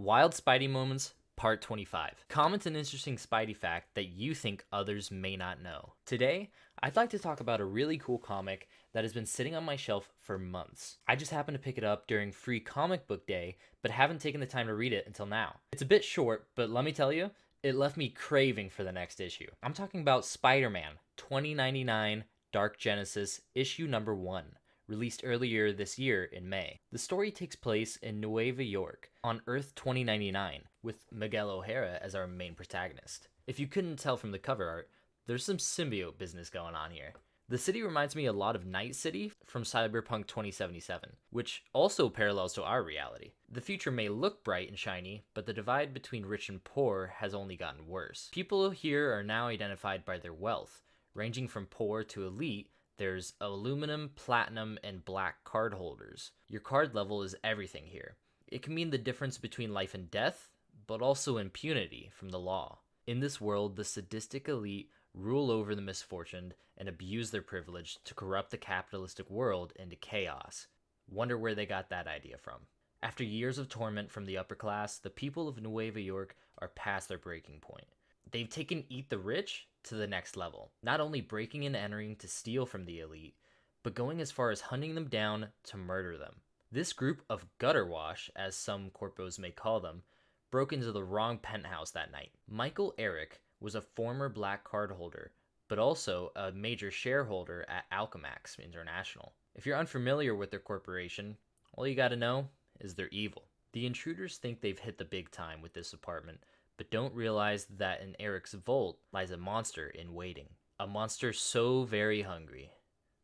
Wild Spidey Moments, Part 25. Comment an interesting Spidey fact that you think others may not know. Today, I'd like to talk about a really cool comic that has been sitting on my shelf for months. I just happened to pick it up during Free Comic Book Day, but haven't taken the time to read it until now. It's a bit short, but let me tell you, it left me craving for the next issue. I'm talking about Spider-Man 2099 Dark Genesis issue number 1. Released earlier this year in May. The story takes place in Nueva York on Earth 2099, with Miguel O'Hara as our main protagonist. If you couldn't tell from the cover art, there's some symbiote business going on here. The city reminds me a lot of Night City from Cyberpunk 2077, which also parallels to our reality. The future may look bright and shiny, but the divide between rich and poor has only gotten worse. People here are now identified by their wealth, ranging from poor to elite. There's aluminum, platinum, and black card holders. Your card level is everything here. It can mean the difference between life and death, but also impunity from the law. In this world, the sadistic elite rule over the misfortuned and abuse their privilege to corrupt the capitalistic world into chaos. Wonder where they got that idea from. After years of torment from the upper class, the people of Nueva York are past their breaking point. They've taken Eat the Rich to the next level, not only breaking and entering to steal from the elite, but going as far as hunting them down to murder them. This group of gutter wash, as some corpos may call them, broke into the wrong penthouse that night. Michael Eric was a former black card holder, but also a major shareholder at Alchemax International. If you're unfamiliar with their corporation, all you gotta know is they're evil. The intruders think they've hit the big time with this apartment, but don't realize that in Eric's vault lies a monster in waiting. A monster so very hungry,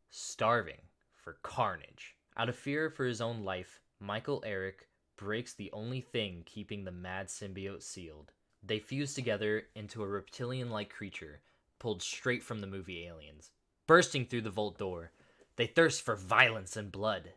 starving for carnage. Out of fear for his own life, Michael Eric breaks the only thing keeping the mad symbiote sealed. They fuse together into a reptilian-like creature pulled straight from the movie Aliens. Bursting through the vault door, they thirst for violence and blood.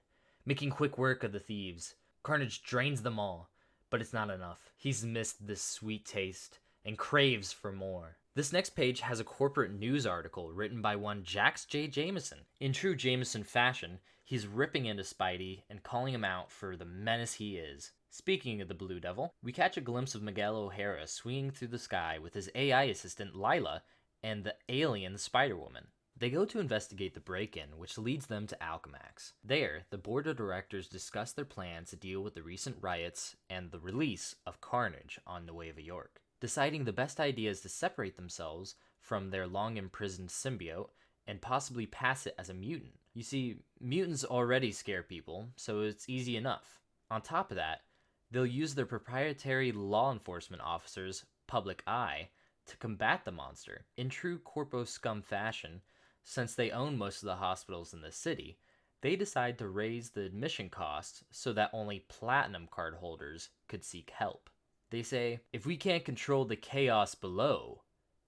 Making quick work of the thieves, Carnage drains them all. But it's not enough. He's missed this sweet taste and craves for more. This next page has a corporate news article written by one Jax J. Jameson. In true Jameson fashion, he's ripping into Spidey and calling him out for the menace he is. Speaking of the Blue Devil, we catch a glimpse of Miguel O'Hara swinging through the sky with his AI assistant Lila and the alien Spider-Woman. They go to investigate the break-in, which leads them to Alchemax. There, the board of directors discuss their plans to deal with the recent riots and the release of Carnage on Nueva York, deciding the best idea is to separate themselves from their long-imprisoned symbiote and possibly pass it as a mutant. You see, mutants already scare people, so it's easy enough. On top of that, they'll use their proprietary law enforcement officer's public eye to combat the monster. In true corpo scum fashion, since they own most of the hospitals in the city, they decide to raise the admission costs so that only platinum card holders could seek help. They say, if we can't control the chaos below,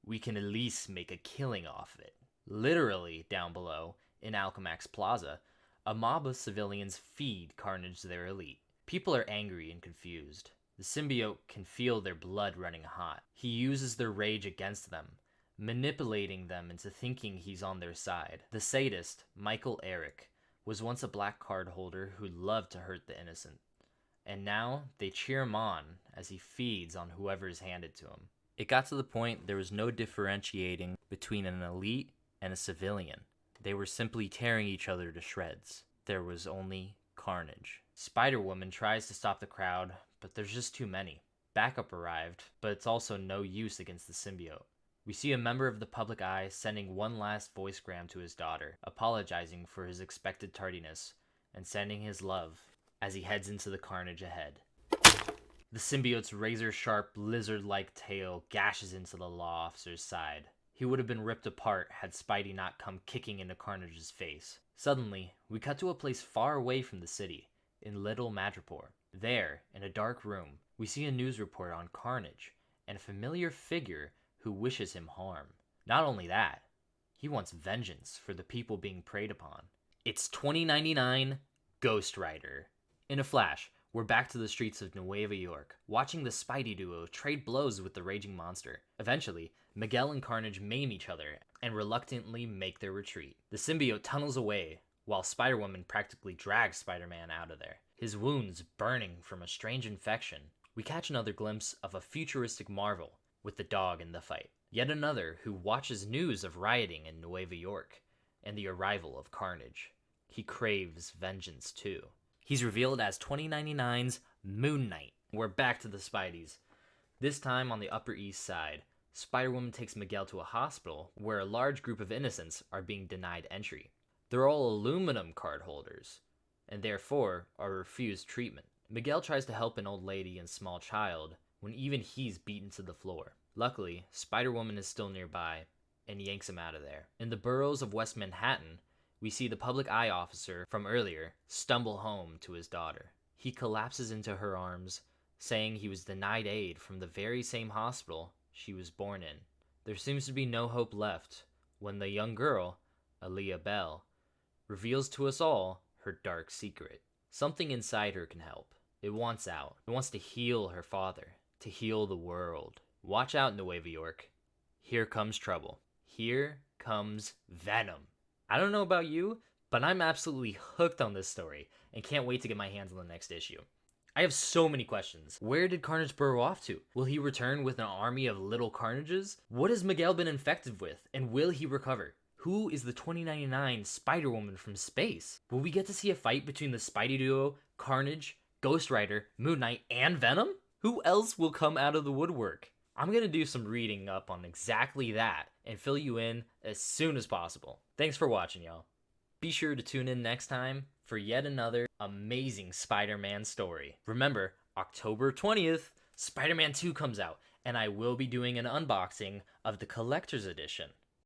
we can at least make a killing off of it. Literally, down below, in Alchemax Plaza, a mob of civilians feed Carnage their elite. People are angry and confused. The symbiote can feel their blood running hot. He uses their rage against them, manipulating them into thinking he's on their side. The sadist, Michael Eric, was once a black card holder who loved to hurt the innocent. And now they cheer him on as he feeds on whoever is handed to him. It got to the point there was no differentiating between an elite and a civilian. They were simply tearing each other to shreds. There was only carnage. Spider-Woman tries to stop the crowd, but there's just too many. Backup arrived, but it's also no use against the symbiote. We see a member of the public eye sending one last voicegram to his daughter, apologizing for his expected tardiness, and sending his love as he heads into the carnage ahead. The symbiote's razor-sharp, lizard-like tail gashes into the law officer's side. He would have been ripped apart had Spidey not come kicking into Carnage's face. Suddenly, we cut to a place far away from the city, in Little Madripoor. There, in a dark room, we see a news report on Carnage, and a familiar figure who wishes him harm. Not only that, he wants vengeance for the people being preyed upon. It's 2099 Ghost Rider. In a flash, we're back to the streets of Nueva York, watching the Spidey duo trade blows with the raging monster. Eventually, Miguel and Carnage maim each other and reluctantly make their retreat. The symbiote tunnels away, while Spider-Woman practically drags Spider-Man out of there, his wounds burning from a strange infection. We catch another glimpse of a futuristic Marvel with the dog in the fight. Yet another who watches news of rioting in Nueva York and the arrival of Carnage. He craves vengeance too. He's revealed as 2099's Moon Knight. We're back to the Spideys. This time on the Upper East Side, Spider-Woman takes Miguel to a hospital where a large group of innocents are being denied entry. They're all aluminum card holders, and therefore are refused treatment. Miguel tries to help an old lady and small child when even he's beaten to the floor. Luckily, Spider-Woman is still nearby and yanks him out of there. In the boroughs of West Manhattan, we see the public eye officer from earlier stumble home to his daughter. He collapses into her arms, saying he was denied aid from the very same hospital she was born in. There seems to be no hope left when the young girl, Aaliyah Bell, reveals to us all her dark secret. Something inside her can help. It wants out. It wants to heal her father, to heal the world. Watch out, Nueva York. Here comes trouble. Here comes Venom. I don't know about you, but I'm absolutely hooked on this story and can't wait to get my hands on the next issue. I have so many questions. Where did Carnage burrow off to? Will he return with an army of little Carnages? What has Miguel been infected with, and will he recover? Who is the 2099 Spider-Woman from space? Will we get to see a fight between the Spidey duo, Carnage, Ghost Rider, Moon Knight, and Venom? Who else will come out of the woodwork? I'm going to do some reading up on exactly that and fill you in as soon as possible. Thanks for watching, y'all. Be sure to tune in next time for yet another amazing Spider-Man story. Remember, October 20th, Spider-Man 2 comes out, and I will be doing an unboxing of the collector's edition.